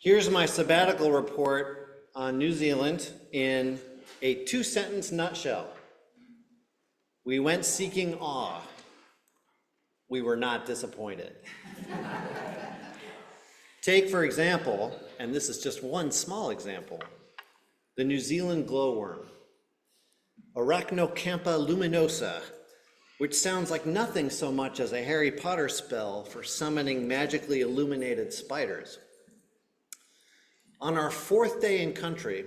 Here's my sabbatical report on New Zealand in a two-sentence nutshell. We went seeking awe. We were not disappointed. Take, for example, and this is just one small example, the New Zealand glowworm, Arachnocampa luminosa, which sounds like nothing so much as a Harry Potter spell for summoning magically illuminated spiders. On our fourth day in country,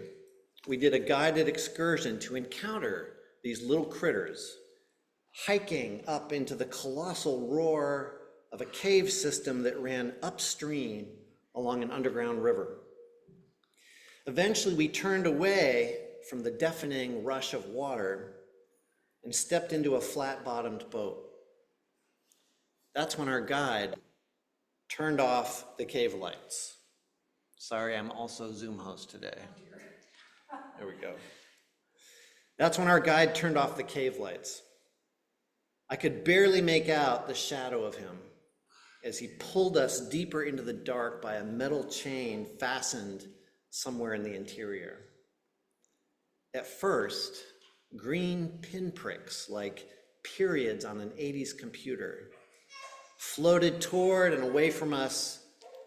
we did a guided excursion to encounter these little critters, hiking up into the colossal roar of a cave system that ran upstream along an underground river. Eventually, we turned away from the deafening rush of water and stepped into a flat-bottomed boat. That's when our guide turned off the cave lights. Sorry, I'm also Zoom host today. There we go. That's when our guide turned off the cave lights. I could barely make out the shadow of him as he pulled us deeper into the dark by a metal chain fastened somewhere in the interior. At first, green pinpricks like periods on an 80s computer floated toward and away from us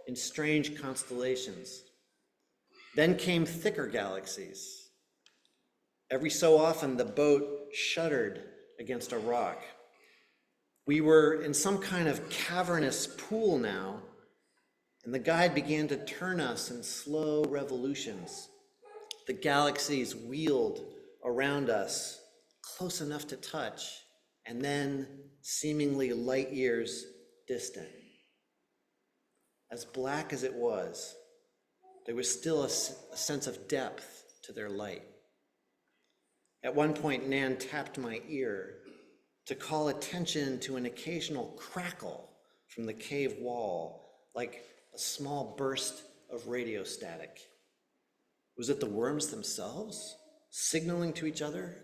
in strange constellations. Then came thicker galaxies. Every so often, the boat shuddered against a rock. We were in some kind of cavernous pool now, and the guide began to turn us in slow revolutions. The galaxies wheeled around us, close enough to touch, and then seemingly light years distant. As black as it was, there was still a sense of depth to their light. At one point, Nan tapped my ear to call attention to an occasional crackle from the cave wall, like a small burst of radio static. Was it the worms themselves signaling to each other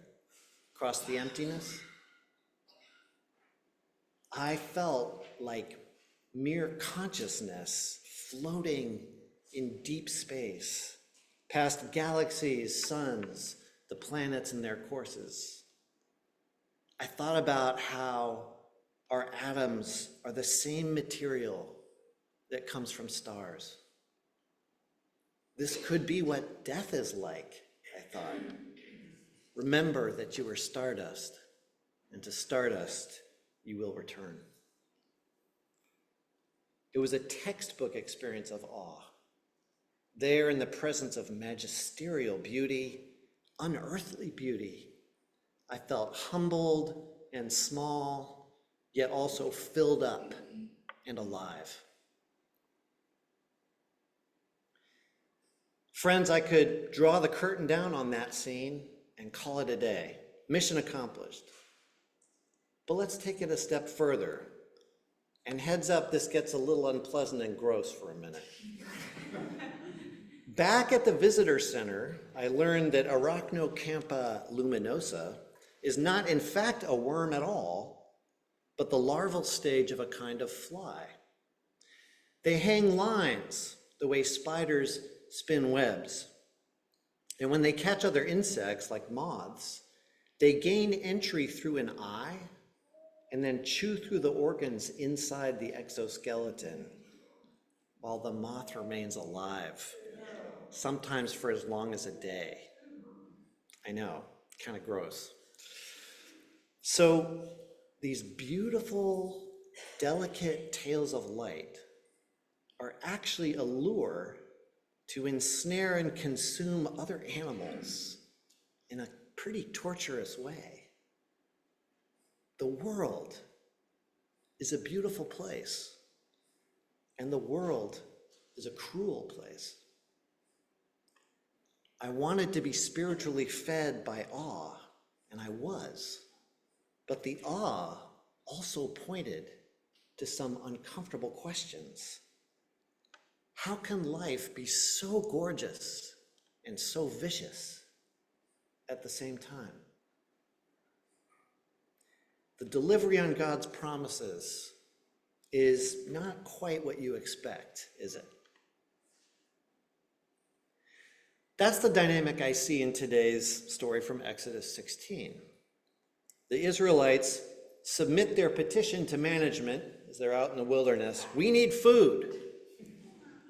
across the emptiness? I felt like mere consciousness floating in deep space, past galaxies, suns, the planets and their courses. I thought about how our atoms are the same material that comes from stars. This could be what death is like, I thought. Remember that you are stardust, and to stardust you will return. It was a textbook experience of awe. There in the presence of magisterial beauty, unearthly beauty, I felt humbled and small, yet also filled up and alive. Friends, I could draw the curtain down on that scene and call it a day. Mission accomplished. But let's take it a step further. And heads up, this gets a little unpleasant and gross for a minute. Back at the visitor center, I learned that Arachnocampa luminosa is not in fact a worm at all, but the larval stage of a kind of fly. They hang lines the way spiders spin webs. And when they catch other insects like moths, they gain entry through an eye and then chew through the organs inside the exoskeleton while the moth remains alive, sometimes for as long as a day. I know, kind of gross. So these beautiful, delicate tails of light are actually a lure to ensnare and consume other animals in a pretty torturous way. The world is a beautiful place, and the world is a cruel place. I wanted to be spiritually fed by awe, and I was, but the awe also pointed to some uncomfortable questions. How can life be so gorgeous and so vicious at the same time? The delivery on God's promises is not quite what you expect, is it? That's the dynamic I see in today's story from Exodus 16. The Israelites submit their petition to management as they're out in the wilderness. We need food.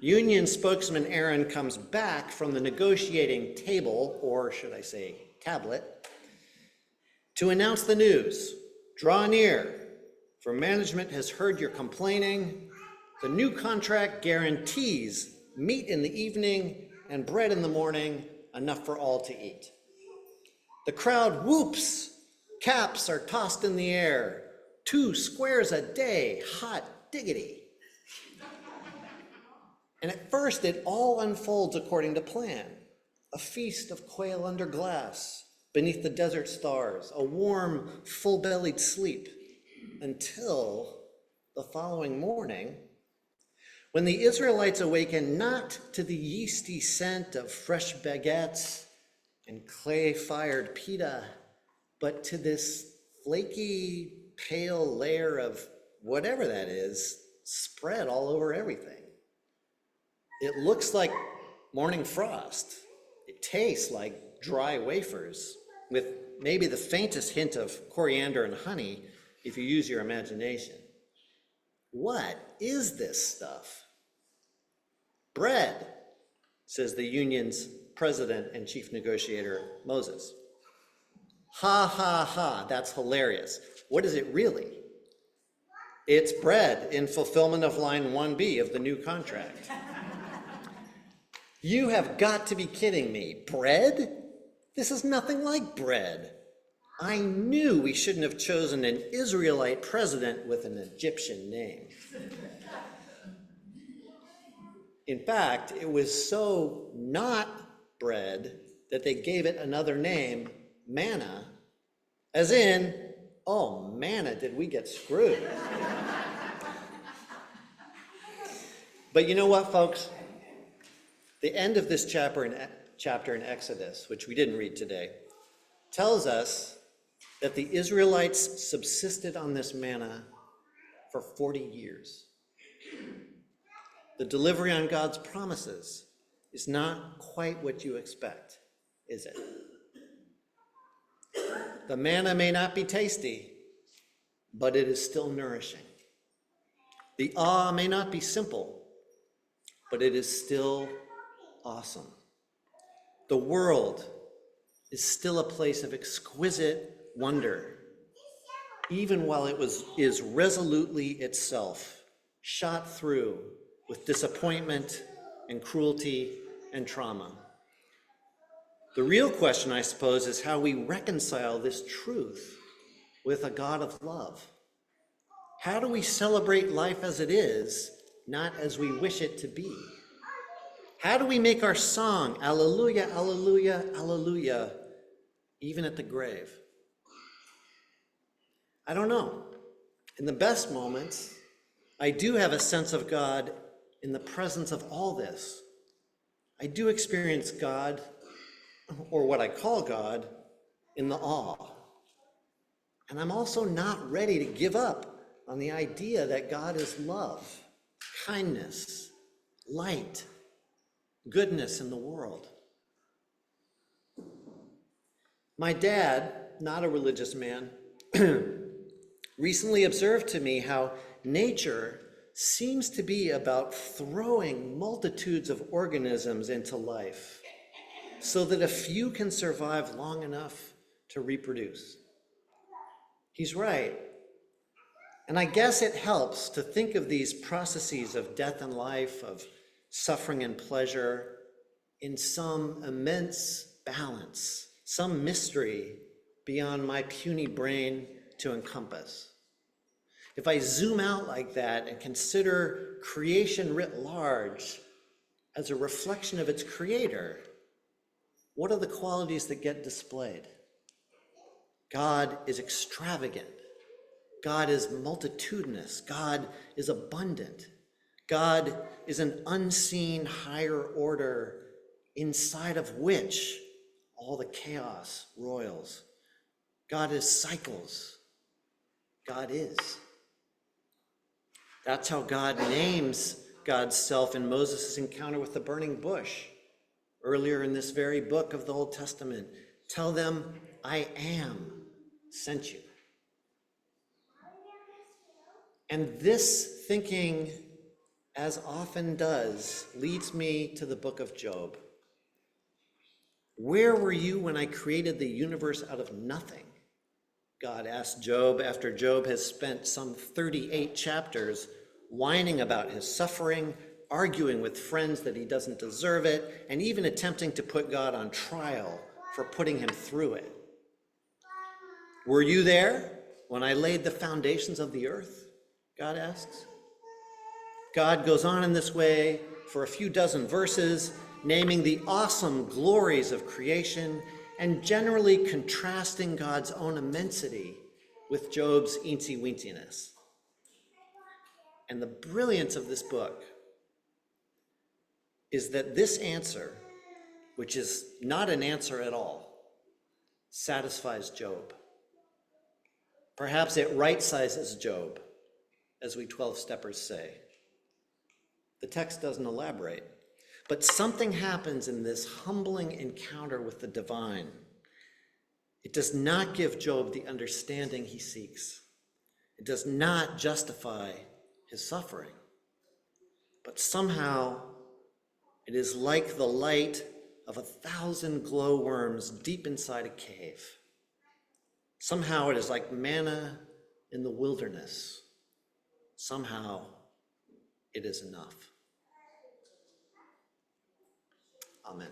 Union spokesman Aaron comes back from the negotiating table, or should I say tablet, to announce the news. Draw near, for management has heard your complaining. The new contract guarantees meat in the evening and bread in the morning, enough for all to eat. The crowd whoops. Caps are tossed in the air. 2 squares a day, hot diggity. And at first it all unfolds according to plan. A feast of quail under glass, beneath the desert stars, a warm, full-bellied sleep, until the following morning, when the Israelites awaken not to the yeasty scent of fresh baguettes and clay-fired pita, but to this flaky, pale layer of whatever that is spread all over everything. It looks like morning frost. It tastes like dry wafers with maybe the faintest hint of coriander and honey if you use your imagination. What is this stuff? Bread, says the union's president and chief negotiator, Moses. Ha, ha, ha, that's hilarious. What is it really? It's bread in fulfillment of line 1B of the new contract. You have got to be kidding me. Bread? This is nothing like bread. I knew we shouldn't have chosen an Israelite president with an Egyptian name. In fact, it was so not bread that they gave it another name, manna, as in, oh, manna, did we get screwed? But you know what, folks? The end of this chapter in Exodus, which we didn't read today, tells us that the Israelites subsisted on this manna for 40 years. The delivery on God's promises is not quite what you expect, is it? The manna may not be tasty, but it is still nourishing. The awe may not be simple, but it is still awesome. The world is still a place of exquisite wonder, even while it is resolutely itself shot through with disappointment and cruelty and trauma. The real question, I suppose, is how we reconcile this truth with a God of love. How do we celebrate life as it is, not as we wish it to be? How do we make our song, Alleluia, Alleluia, Alleluia, even at the grave? I don't know. In the best moments, I do have a sense of God in the presence of all this. I do experience God, or what I call God, in the awe. And I'm also not ready to give up on the idea that God is love, kindness, light, goodness in the world. My dad, not a religious man, recently observed to me how nature seems to be about throwing multitudes of organisms into life so that a few can survive long enough to reproduce. He's right. And I guess it helps to think of these processes of death and life, of suffering and pleasure, in some immense balance, some mystery beyond my puny brain to encompass. If I zoom out like that and consider creation writ large as a reflection of its creator, what are the qualities that get displayed? God is extravagant. God is multitudinous. God is abundant. God is an unseen higher order inside of which all the chaos roils. God is cycles. God is. That's how God names God's self in Moses' encounter with the burning bush, earlier in this very book of the Old Testament. Tell them, I am sent you. And this thinking, as often does, leads me to the book of Job. Where were you when I created the universe out of nothing? God asked Job after Job has spent some 38 chapters whining about his suffering, arguing with friends that he doesn't deserve it, and even attempting to put God on trial for putting him through it. Were you there when I laid the foundations of the earth? God asks. God goes on in this way for a few dozen verses, naming the awesome glories of creation and generally contrasting God's own immensity with Job's eensy-weensiness. And the brilliance of this book is that this answer, which is not an answer at all, satisfies Job. Perhaps it right-sizes Job, as we 12-steppers say. The text doesn't elaborate, but something happens in this humbling encounter with the divine. It does not give Job the understanding he seeks. It does not justify his suffering. But somehow it is like the light of 1,000 glowworms deep inside a cave. Somehow it is like manna in the wilderness. Somehow it is enough. Amen.